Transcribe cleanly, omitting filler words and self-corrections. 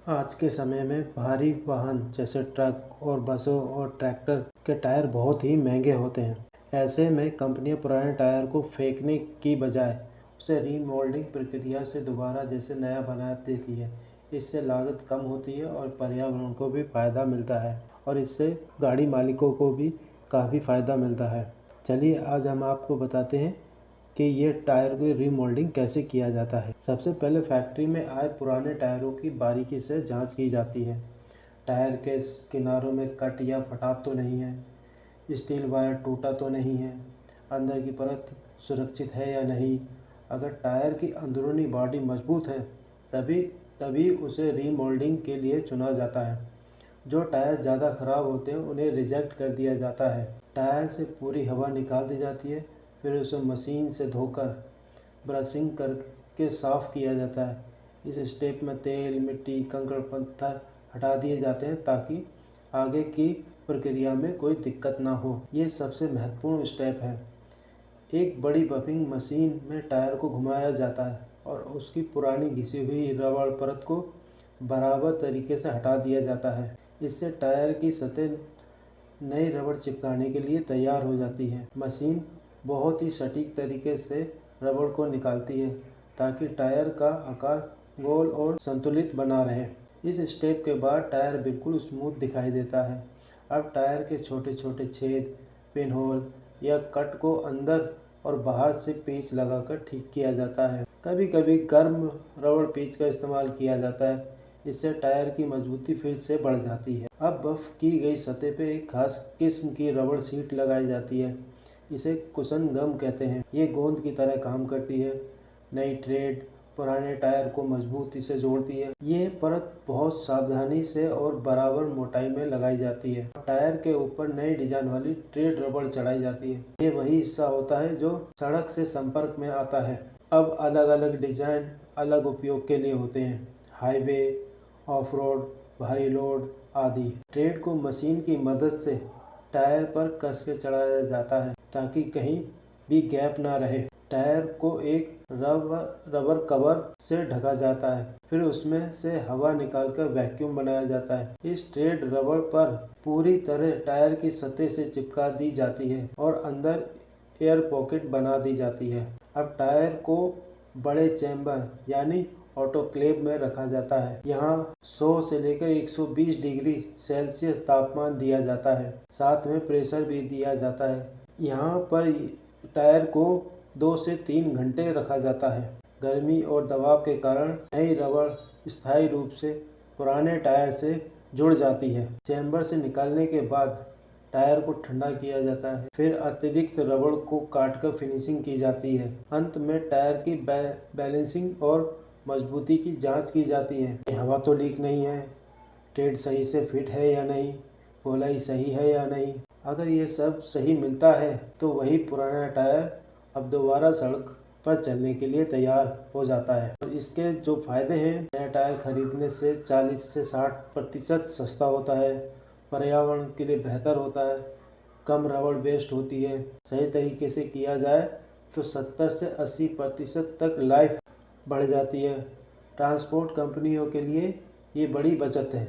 आज के समय में भारी वाहन जैसे ट्रक और बसों और ट्रैक्टर के टायर बहुत ही महंगे होते हैं। ऐसे में कंपनियां पुराने टायर को फेंकने की बजाय उसे रीमोल्डिंग प्रक्रिया से दोबारा जैसे नया बना देती है। इससे लागत कम होती है और पर्यावरण को भी फ़ायदा मिलता है और इससे गाड़ी मालिकों को भी काफ़ी फ़ायदा मिलता है। चलिए आज हम आपको बताते हैं कि ये टायर की रीमोल्डिंग कैसे किया जाता है। सबसे पहले फैक्ट्री में आए पुराने टायरों की बारीकी से जांच की जाती है। टायर के किनारों में कट या फटाव तो नहीं है, स्टील वायर टूटा तो नहीं है, अंदर की परत सुरक्षित है या नहीं। अगर टायर की अंदरूनी बॉडी मजबूत है तभी तभी उसे रीमोल्डिंग के लिए चुना जाता है। जो टायर ज़्यादा खराब होते हैं उन्हें रिजेक्ट कर दिया जाता है। टायर से पूरी हवा निकाल दी जाती है, फिर उसे मशीन से धोकर ब्रशिंग करके साफ़ किया जाता है। इस स्टेप में तेल, मिट्टी, कंकड़ पत्थर हटा दिए जाते हैं ताकि आगे की प्रक्रिया में कोई दिक्कत ना हो। ये सबसे महत्वपूर्ण स्टेप है। एक बड़ी बफिंग मशीन में टायर को घुमाया जाता है और उसकी पुरानी घिसी हुई रबड़ परत को बराबर तरीके से हटा दिया जाता है। इससे टायर की सतह नई रबड़ चिपकाने के लिए तैयार हो जाती है। मशीन बहुत ही सटीक तरीके से रबड़ को निकालती है ताकि टायर का आकार गोल और संतुलित बना रहे। इस स्टेप के बाद टायर बिल्कुल स्मूथ दिखाई देता है। अब टायर के छोटे छोटे छेद, पिन होल या कट को अंदर और बाहर से पेंच लगाकर ठीक किया जाता है। कभी कभी गर्म रबड़ पेंच का इस्तेमाल किया जाता है, इससे टायर की मजबूती फिर से बढ़ जाती है। अब बफ की गई सतह पे एक खास किस्म की रबड़ शीट लगाई जाती है। इसे कुशन गम कहते हैं। ये गोंद की तरह काम करती है। नई ट्रेड पुराने टायर को मजबूती से जोड़ती है। ये परत बहुत सावधानी से और बराबर मोटाई में लगाई जाती है। टायर के ऊपर नई डिजाइन वाली ट्रेड रबड़ चढ़ाई जाती है। ये वही हिस्सा होता है जो सड़क से संपर्क में आता है। अब अलग अलग डिजाइन अलग उपयोग के लिए होते हैं। हाईवे, ऑफ रोड, भारी लोड आदि। ट्रेड को मशीन की मदद से टायर पर कस के चढ़ाया जाता है ताकि कहीं भी गैप ना रहे। टायर को एक रबर कवर से ढका जाता है, फिर उसमें से हवा निकालकर वैक्यूम बनाया जाता है। इस ट्रेड रबर पर पूरी तरह टायर की सतह से चिपका दी जाती है और अंदर एयर पॉकेट बना दी जाती है। अब टायर को बड़े चैम्बर यानी ऑटोक्लेव में रखा जाता है। यहाँ 100 से लेकर 120 डिग्री सेल्सियस तापमान दिया जाता है, साथ में प्रेशर भी दिया जाता है। यहाँ पर टायर को 2 से 3 घंटे रखा जाता है। गर्मी और दबाव के कारण नई रबड़ स्थायी रूप से पुराने टायर से जुड़ जाती है। चैम्बर से निकालने के बाद टायर को ठंडा किया जाता है, फिर अतिरिक्त रबड़ को काटकर फिनिशिंग की जाती है। अंत में टायर की बैलेंसिंग और मजबूती की जांच की जाती है। हवा तो लीक नहीं है, ट्रेड सही से फिट है या नहीं, गोलाई सही है या नहीं। अगर ये सब सही मिलता है तो वही पुराना टायर अब दोबारा सड़क पर चलने के लिए तैयार हो जाता है। और इसके जो फायदे हैं, नया टायर खरीदने से 40 से 60% सस्ता होता है, पर्यावरण के लिए बेहतर होता है, कम रबड़ वेस्ट होती है। सही तरीके से किया जाए तो 70 से 80% तक लाइफ बढ़ जाती है। ट्रांसपोर्ट कंपनियों के लिए ये बड़ी बचत है।